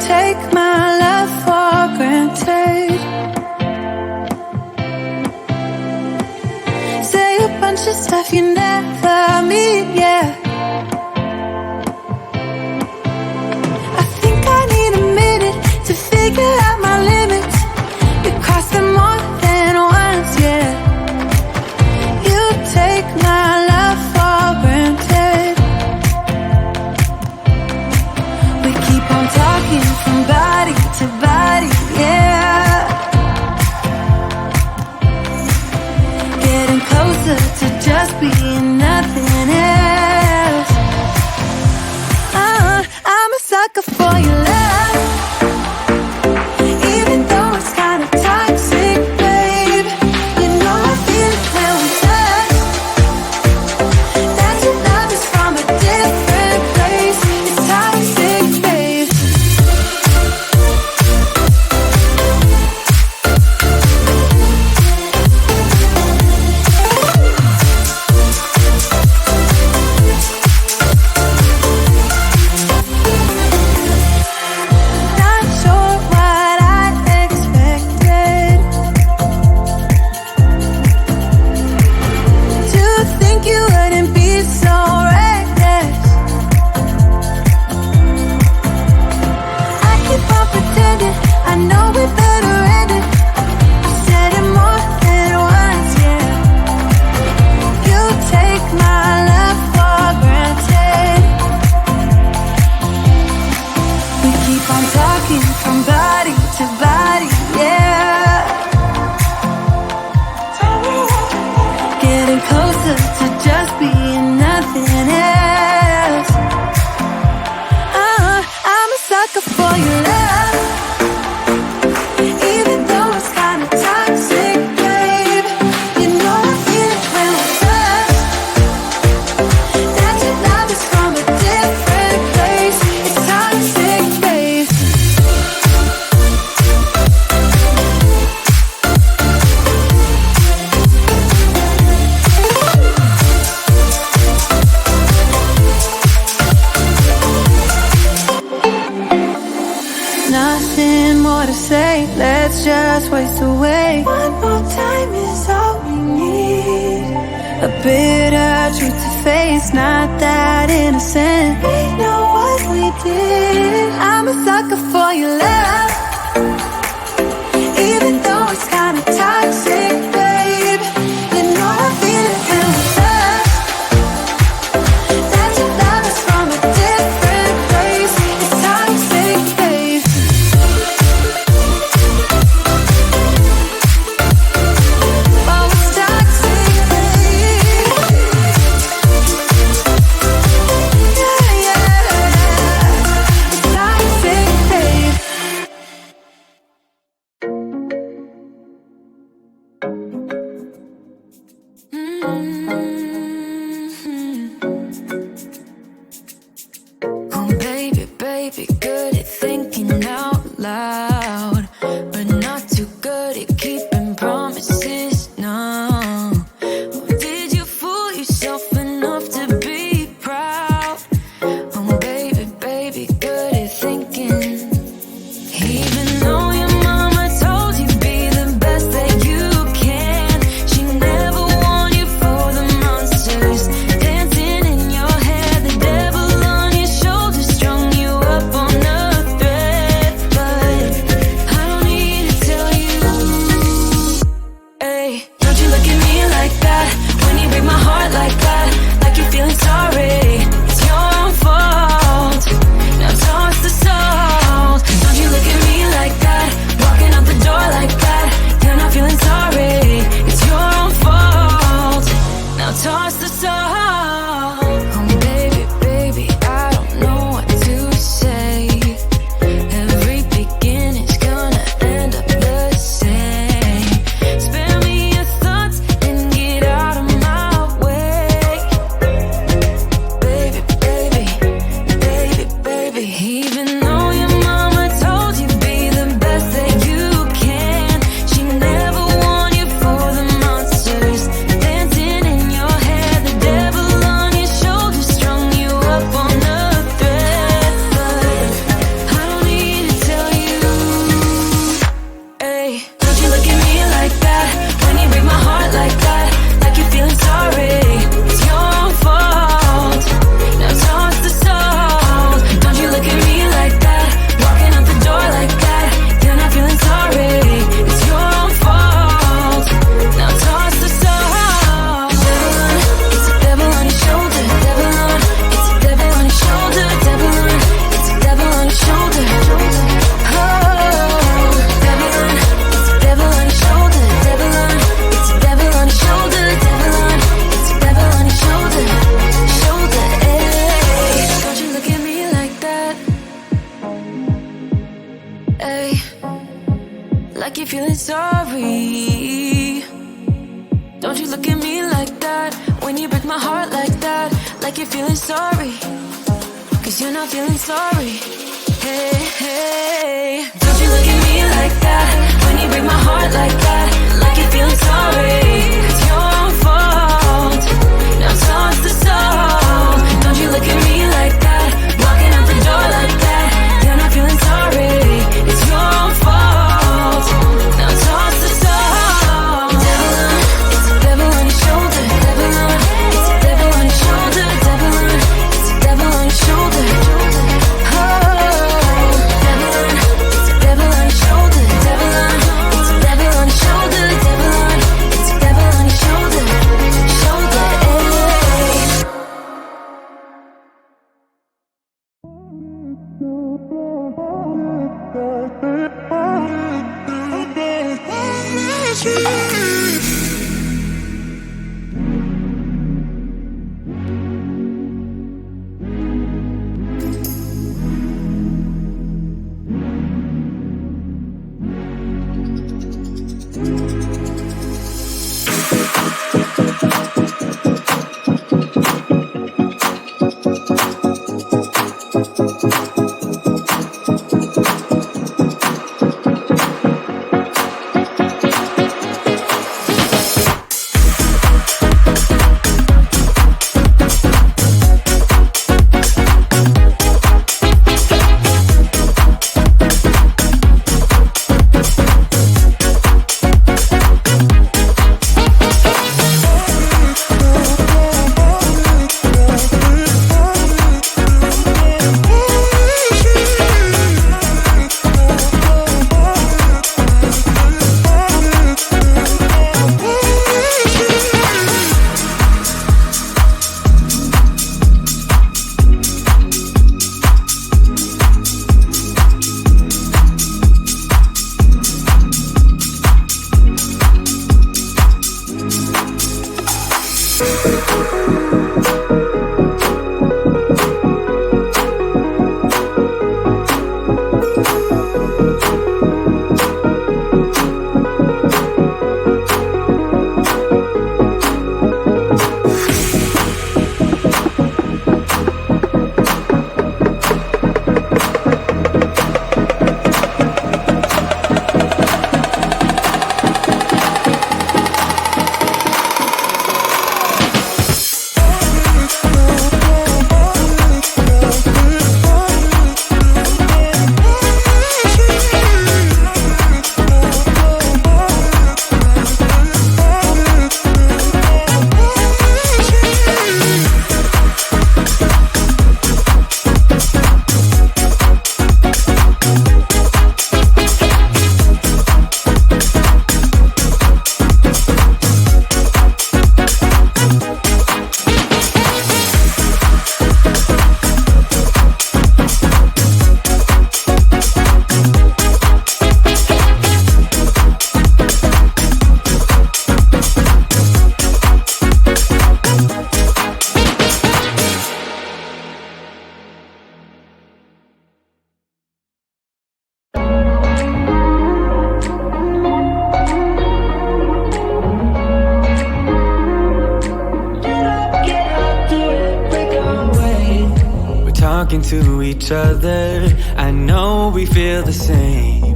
take my love for granted. Say a bunch of stuff you never mean, yeah. I think I need a minute to figure out my limits. You cross them more than once, yeah. You take my love for granted. We keep on talking from body to body, yeah. Getting closer to just being nothing else. I'm a sucker for your love, even though it's kinda toxic, babe. You know I feel it when we touch, that your love is from a different place. It's toxic, babe. Not sure what I expected. To think you wouldn't be so reckless. I keep on pretending I know we better end it. I said it more than once, yeah. You take my love for granted. We keep on talking from body to body, yeah. Getting closer to just being nothing else. I'm a sucker for your love, even though it's kinda toxic, babe. You know I feel it when we touch, that your love is from a different place. It's toxic, babe. Nothing more to say, let's just waste away. One more time is all we need. A bitter truth to face, not that innocent. We know what we did. I'm a sucker for your love, even though it's kinda toxic, babe. You know I feel it when we touch, that your love is from a different place. It's toxic, babe. Oh, it's toxic, babe. Yeah, yeah. It's toxic, babe. Oh, baby, baby, good at thinking out loud, but not too good at keeping promises. No. Did you fool yourself enough to be proud? Oh, baby, baby, good at thinking. Even though your mama told you be the best that you can, she never warned you for the monsters dancing in your head. The devil on your shoulder strung you up on a thread. But I don't need to tell you, hey, don't you look at me like that when you break my heart like that, like you're feeling sorry. It's your own fault. Now toss the salt. Don't you look at me like that, walking out the door like that. You're not feeling sorry. It's your own fault. Now toss the salt. Oh, baby, baby, I don't know what to say. Every beginning's gonna end up the same. Spare me your thoughts and get out of my way. Baby, baby, baby, baby. Even though your mama told you be the best that you can, she never warned you for the monsters dancing in your head. The devil on your shoulder strung you up on a thread. But I don't need to like you're feeling sorry. Don't you look at me like that when you break my heart like that, like you're feeling sorry, 'cause you're not feeling sorry. Hey, hey. Don't you look at me like that when you break my heart like that, like you're feeling sorry. It's your fault, now toss the soul. Don't you look at me like that, walking out the door like that. You're not feeling sorry. It's your fault, now toss the soul. Devil on, it's a devil on your shoulder. Devil on, it's a devil on your shoulder. Devil on, it's a devil on your shoulder. To each other, I know we feel the same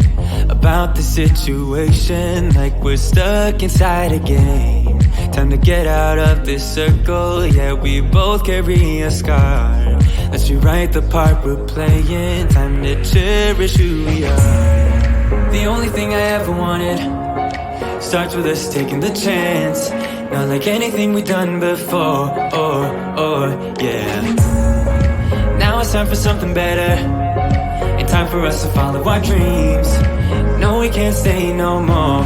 about the situation, like we're stuck inside a game. Time to get out of this circle, yeah, we both carry a scar. Let's rewrite the part we're playing, time to cherish who we are. The only thing I ever wanted starts with us taking the chance, not like anything we've done before, yeah. Now it's time for something better, and time for us to follow our dreams. No, we can't stay no more.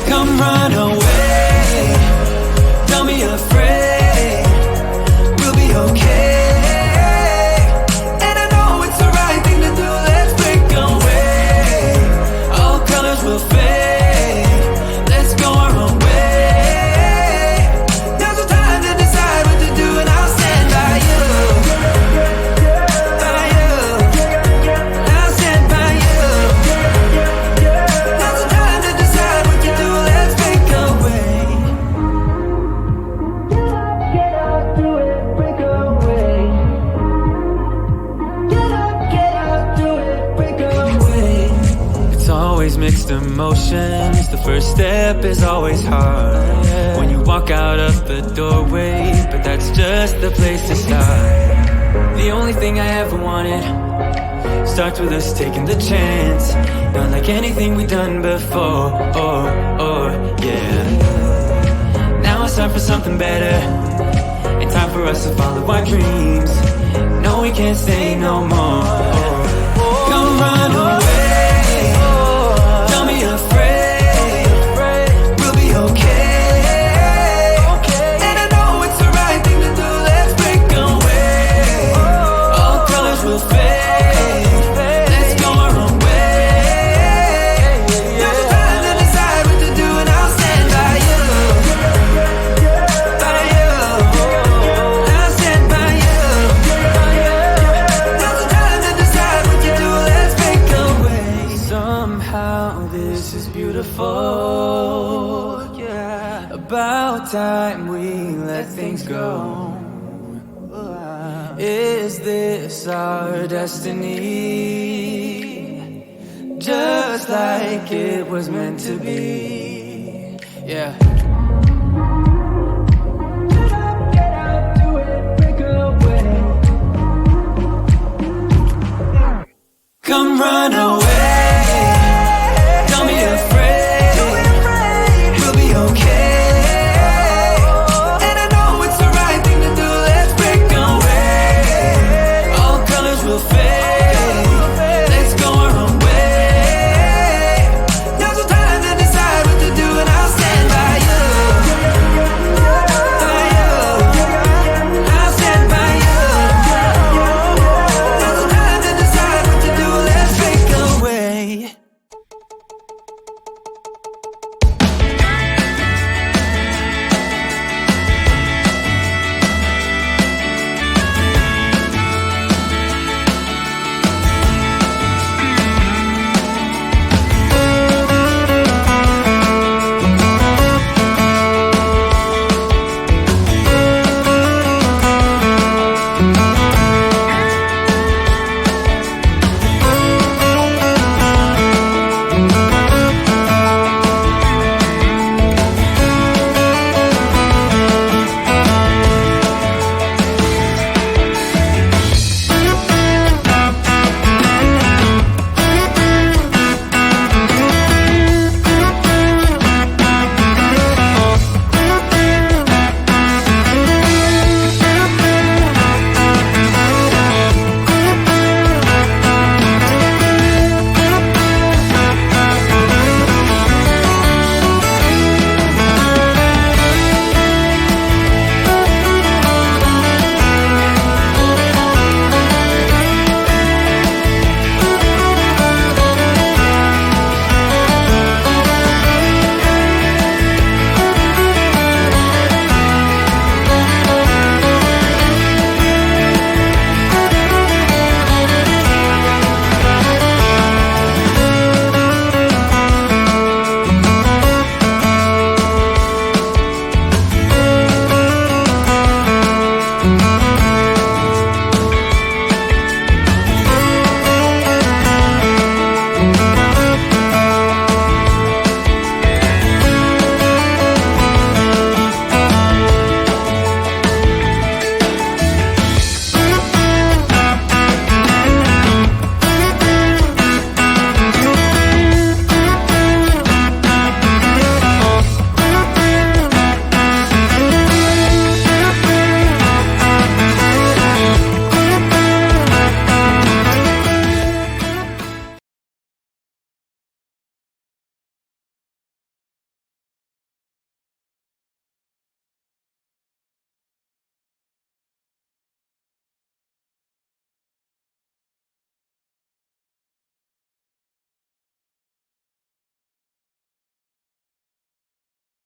Come run away, don't be afraid, we'll be okay. And I know it's the right thing to do, let's break away. All colors will fade, let's go our own way. Now's the time to decide what to do, and I'll stand by you. By you, I'll stand by you. always mixed emotions. The first step is always hard when you walk out of the doorway, but that's just the place to start. The only thing I ever wanted starts with us taking the chance. Not like anything we've done before, yeah. Now it's time for something better, and time for us to follow our dreams. No, we can't stay no more. Come run away, don't be afraid, we'll be okay. And I know it's the right thing to do, let's break away. All colors will fade, let's go our own way. Now's the time to decide what to do, and I'll stand by you. By you, I'll stand by you. Now's the time to decide what to do, let's break away. Somehow this is beautiful, yeah. About time we let things go. Is this our destiny? Just like it was meant to be, yeah. Get out, do it, break away. Come run away.